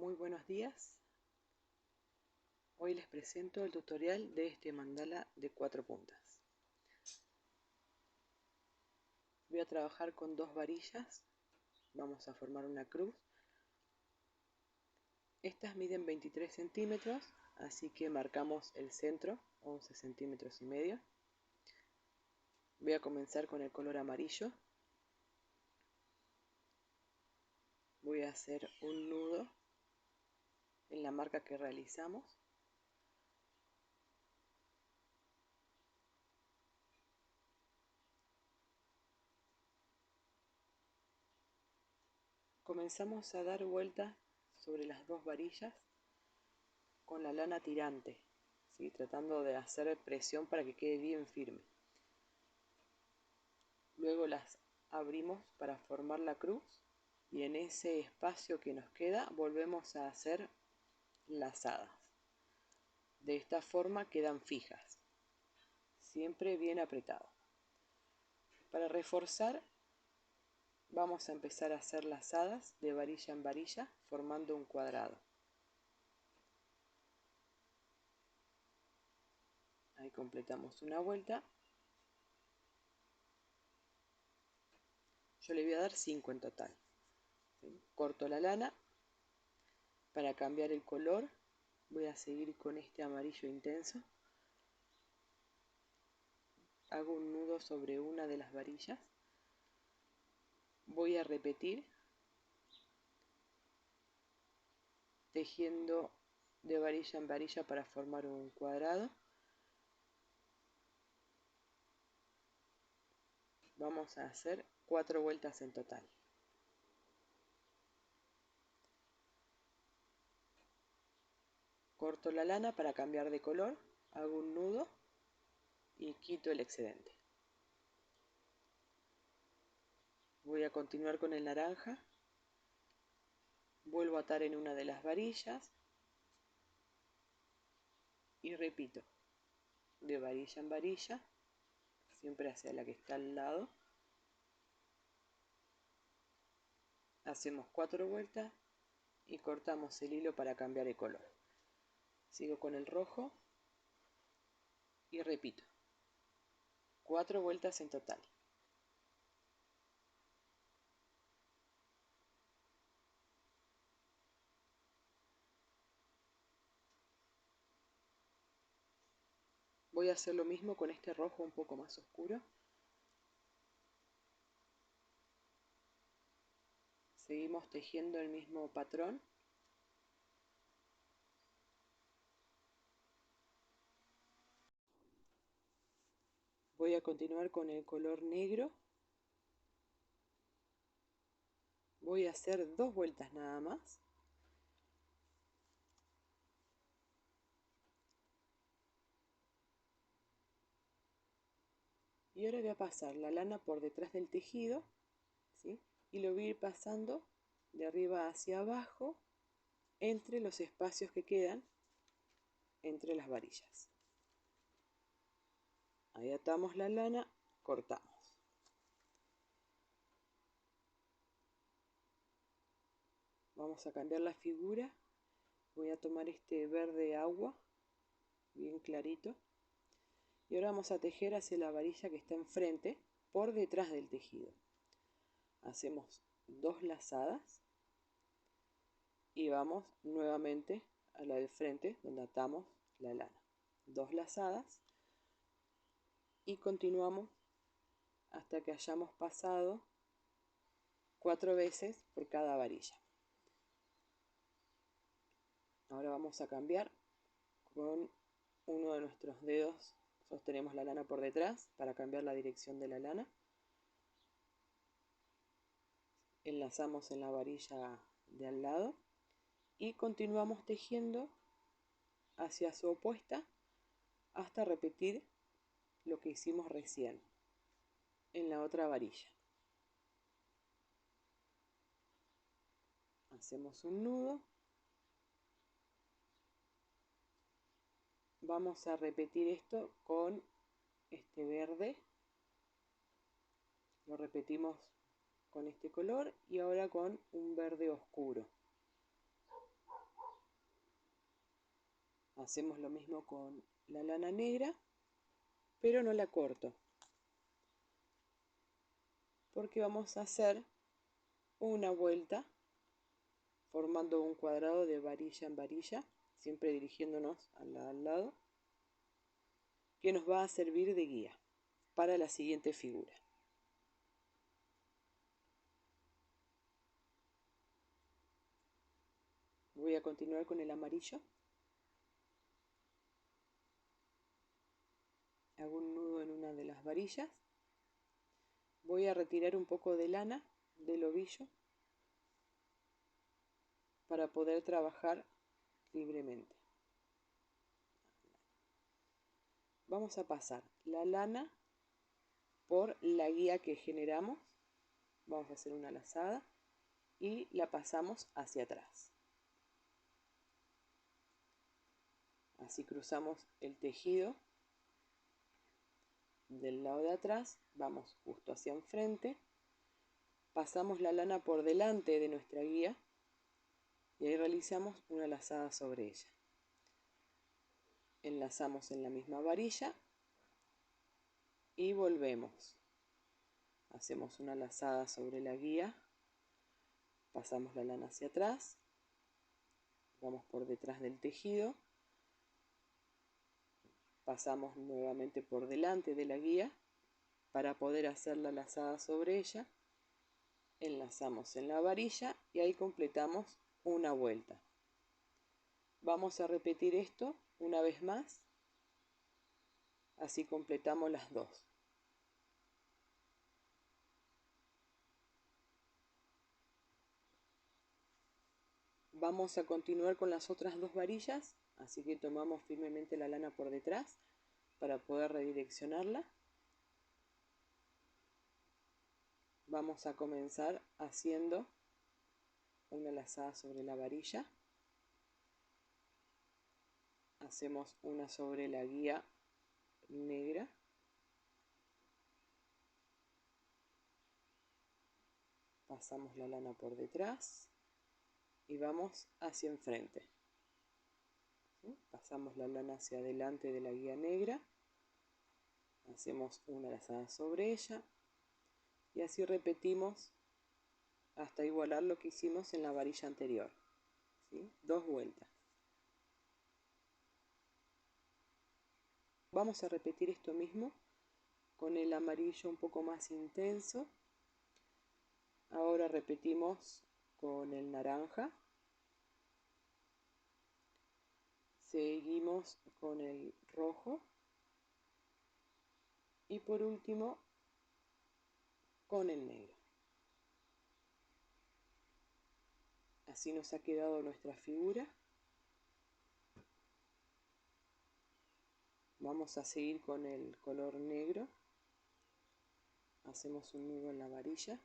Muy buenos días. Hoy les presento el tutorial de este mandala de 4 puntas. Voy a trabajar con 2 varillas. Vamos a formar una cruz. Estas miden 23 centímetros, así que marcamos el centro, 11 centímetros y medio. Voy a comenzar con el color amarillo. Voy a hacer un nudo en la marca que realizamos. Comenzamos a dar vueltas sobre las 2 varillas con la lana tirante, ¿sí? Tratando de hacer presión para que quede bien firme. Luego las abrimos para formar la cruz y en ese espacio que nos queda volvemos a hacer lazadas. De esta forma quedan fijas, siempre bien apretado. Para reforzar vamos a empezar a hacer lazadas de varilla en varilla formando un cuadrado. Ahí completamos una vuelta. Yo le voy a dar 5 en total. ¿Sí? Corto la lana. Para cambiar el color voy a seguir con este amarillo intenso. Hago un nudo sobre una de las varillas. Voy a repetir tejiendo de varilla en varilla para formar un cuadrado. Vamos a hacer 4 vueltas en total. Corto la lana para cambiar de color, hago un nudo y quito el excedente. Voy a continuar con el naranja. Vuelvo a atar en una de las varillas y repito de varilla en varilla, siempre hacia la que está al lado. Hacemos 4 vueltas y cortamos el hilo para cambiar el color. Sigo con el rojo y repito 4 vueltas en total. Voy a hacer lo mismo con este rojo un poco más oscuro. Seguimos tejiendo el mismo patrón. Voy a continuar con el color negro. Voy a hacer 2 vueltas nada más. Y ahora voy a pasar la lana por detrás del tejido, ¿sí? Y lo voy a ir pasando de arriba hacia abajo entre los espacios que quedan entre las varillas. Ahí atamos la lana, cortamos. Vamos a cambiar la figura. Voy a tomar este verde agua, bien clarito. Y ahora vamos a tejer hacia la varilla que está enfrente, por detrás del tejido. Hacemos 2 lazadas y vamos nuevamente a la del frente donde atamos la lana. 2 lazadas y continuamos hasta que hayamos pasado 4 veces por cada varilla. Ahora vamos a cambiar con uno de nuestros dedos. Sostenemos la lana por detrás para cambiar la dirección de la lana. Enlazamos en la varilla de al lado y continuamos tejiendo hacia su opuesta hasta repetir lo que hicimos recién en la otra varilla. Hacemos un nudo. Vamos a repetir esto con este verde. Lo repetimos con este color y ahora con un verde oscuro. Hacemos lo mismo con la lana negra, pero no la corto, porque vamos a hacer una vuelta formando un cuadrado de varilla en varilla, siempre dirigiéndonos al lado, que nos va a servir de guía para la siguiente figura. Voy a continuar con el amarillo. Hago un nudo en una de las varillas. Voy a retirar un poco de lana del ovillo para poder trabajar libremente. Vamos a pasar la lana por la guía que generamos. Vamos a hacer una lazada y la pasamos hacia atrás. Así cruzamos el tejido del lado de atrás, vamos justo hacia enfrente, pasamos la lana por delante de nuestra guía y ahí realizamos una lazada sobre ella. Enlazamos en la misma varilla y volvemos. Hacemos una lazada sobre la guía, pasamos la lana hacia atrás, vamos por detrás del tejido, pasamos nuevamente por delante de la guía para poder hacer la lazada sobre ella, enlazamos en la varilla y ahí completamos una vuelta. Vamos a repetir esto una vez más, así completamos las dos. Vamos a continuar con las otras dos varillas, así que tomamos firmemente la lana por detrás para poder redireccionarla. Vamos a comenzar haciendo una lazada sobre la varilla. Hacemos una sobre la guía negra. Pasamos la lana por detrás y vamos hacia enfrente. ¿Sí? Pasamos la lana hacia adelante de la guía negra. Hacemos una lazada sobre ella. Y así repetimos hasta igualar lo que hicimos en la varilla anterior. ¿Sí? Dos vueltas. Vamos a repetir esto mismo con el amarillo un poco más intenso. Ahora repetimos con el naranja. Seguimos con el rojo. Y por último, con el negro. Así nos ha quedado nuestra figura. Vamos a seguir con el color negro. Hacemos un nudo en la varilla.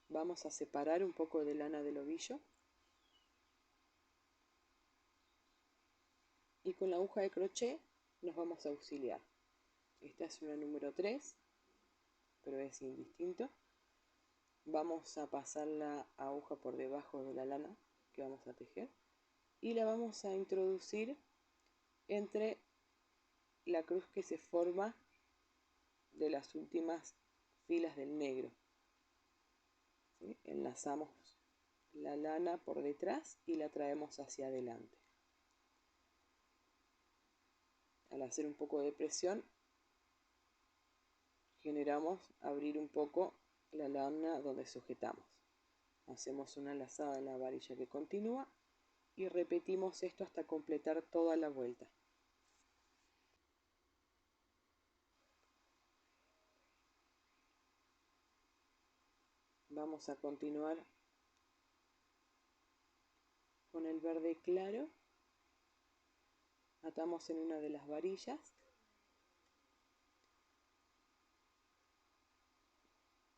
Vamos a separar un poco de lana del ovillo. Y con la aguja de crochet nos vamos a auxiliar. Esta es una número 3, pero es indistinto. Vamos a pasar la aguja por debajo de la lana que vamos a tejer y la vamos a introducir entre la cruz que se forma de las últimas filas del negro. ¿Sí? Enlazamos la lana por detrás y la traemos hacia adelante. Al hacer un poco de presión, generamos abrir un poco la lana donde sujetamos. Hacemos una lazada en la varilla que continúa y repetimos esto hasta completar toda la vuelta. Vamos a continuar con el verde claro. Atamos en una de las varillas.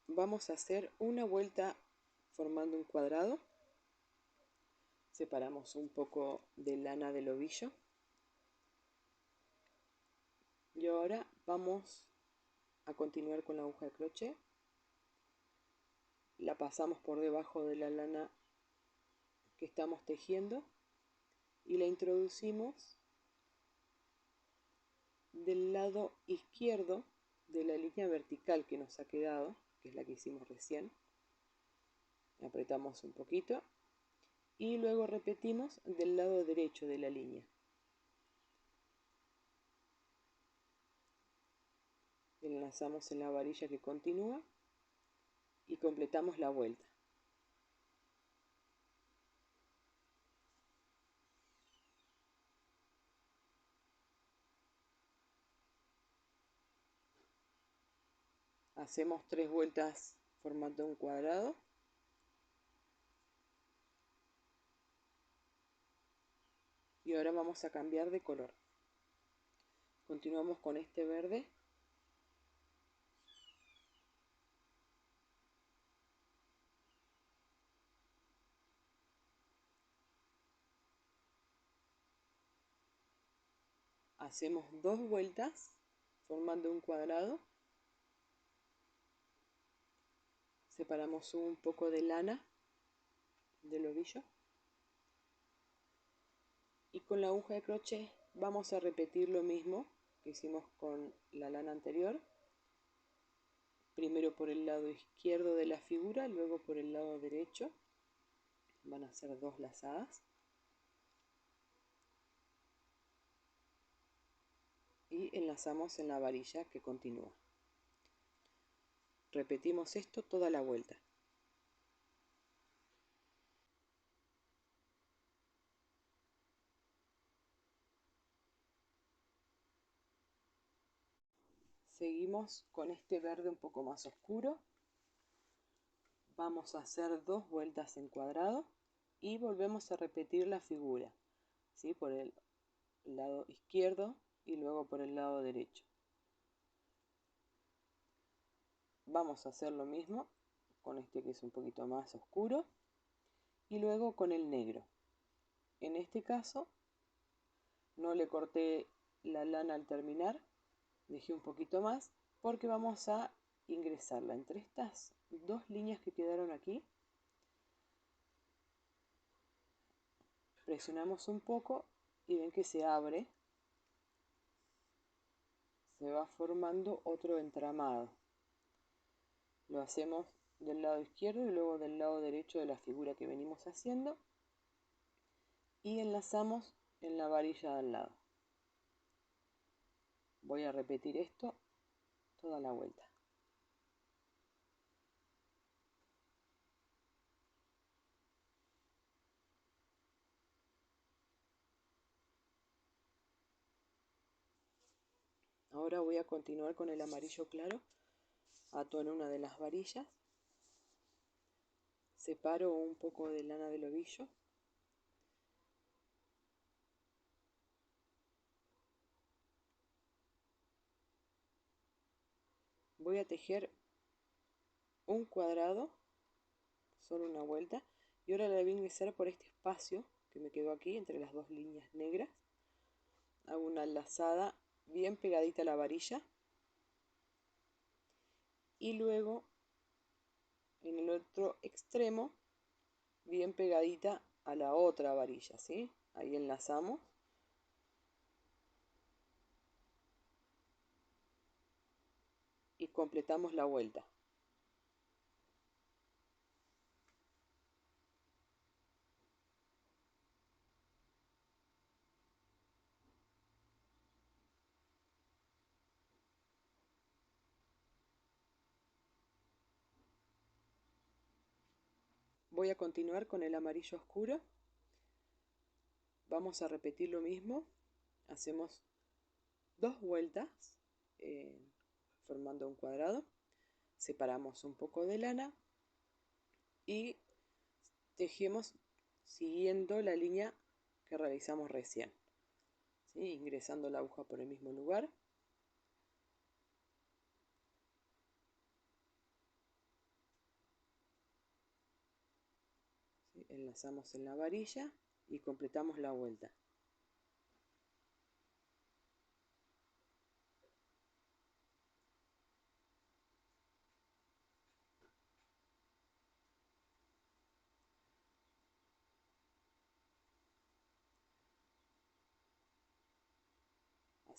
Vamos a hacer una vuelta formando un cuadrado. Separamos un poco de lana del ovillo. Y ahora vamos a continuar con la aguja de crochet. La pasamos por debajo de la lana que estamos tejiendo y la introducimos del lado izquierdo de la línea vertical que nos ha quedado, que es la que hicimos recién. Apretamos un poquito y luego repetimos del lado derecho de la línea. Enlazamos en la varilla que continúa y completamos la vuelta. Hacemos 3 vueltas formando un cuadrado. Y ahora vamos a cambiar de color. Continuamos con este verde. Hacemos 2 vueltas formando un cuadrado. Separamos un poco de lana del ovillo. Y con la aguja de crochet vamos a repetir lo mismo que hicimos con la lana anterior. Primero por el lado izquierdo de la figura, luego por el lado derecho. Van a ser 2 lazadas. Y enlazamos en la varilla que continúa. Repetimos esto toda la vuelta. Seguimos con este verde un poco más oscuro. Vamos a hacer 2 vueltas en cuadrado y volvemos a repetir la figura, ¿sí? Por el lado izquierdo y luego por el lado derecho. Vamos a hacer lo mismo con este que es un poquito más oscuro y luego con el negro. En este caso no le corté la lana al terminar, dejé un poquito más porque vamos a ingresarla entre estas 2 líneas que quedaron aquí. Presionamos un poco y ven que se abre, se va formando otro entramado. Lo hacemos del lado izquierdo y luego del lado derecho de la figura que venimos haciendo y enlazamos en la varilla de al lado. Voy a repetir esto toda la vuelta. Ahora voy a continuar con el amarillo claro. Ato en una de las varillas. Separo un poco de lana del ovillo. Voy a tejer un cuadrado, solo una vuelta, y ahora la voy a ingresar por este espacio que me quedó aquí entre las 2 líneas negras. Hago una lazada bien pegadita a la varilla y luego en el otro extremo bien pegadita a la otra varilla, ¿sí? Ahí enlazamos. Y completamos la vuelta. Voy a continuar con el amarillo oscuro. Vamos a repetir lo mismo. Hacemos 2 vueltas formando un cuadrado. Separamos un poco de lana y tejemos siguiendo la línea que realizamos recién, ¿sí? Ingresando la aguja por el mismo lugar. ¿Sí? Enlazamos en la varilla y completamos la vuelta.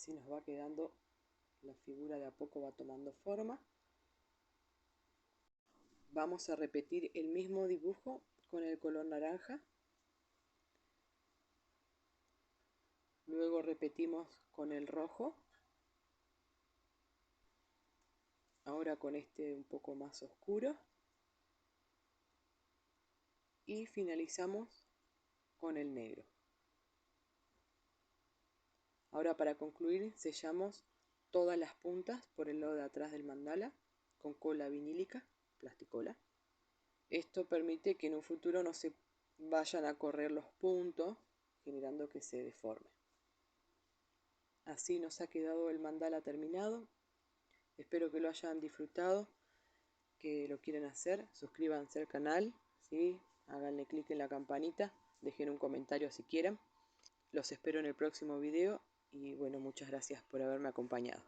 Así nos va quedando, la figura de a poco va tomando forma. Vamos a repetir el mismo dibujo con el color naranja. Luego repetimos con el rojo. Ahora con este un poco más oscuro. Y finalizamos con el negro. Ahora para concluir sellamos todas las puntas por el lado de atrás del mandala con cola vinílica, plasticola. Esto permite que en un futuro no se vayan a correr los puntos, generando que se deforme. Así nos ha quedado el mandala terminado. Espero que lo hayan disfrutado, que lo quieran hacer. Suscríbanse al canal, ¿sí? Háganle clic en la campanita, dejen un comentario si quieren. Los espero en el próximo video y bueno, muchas gracias por haberme acompañado.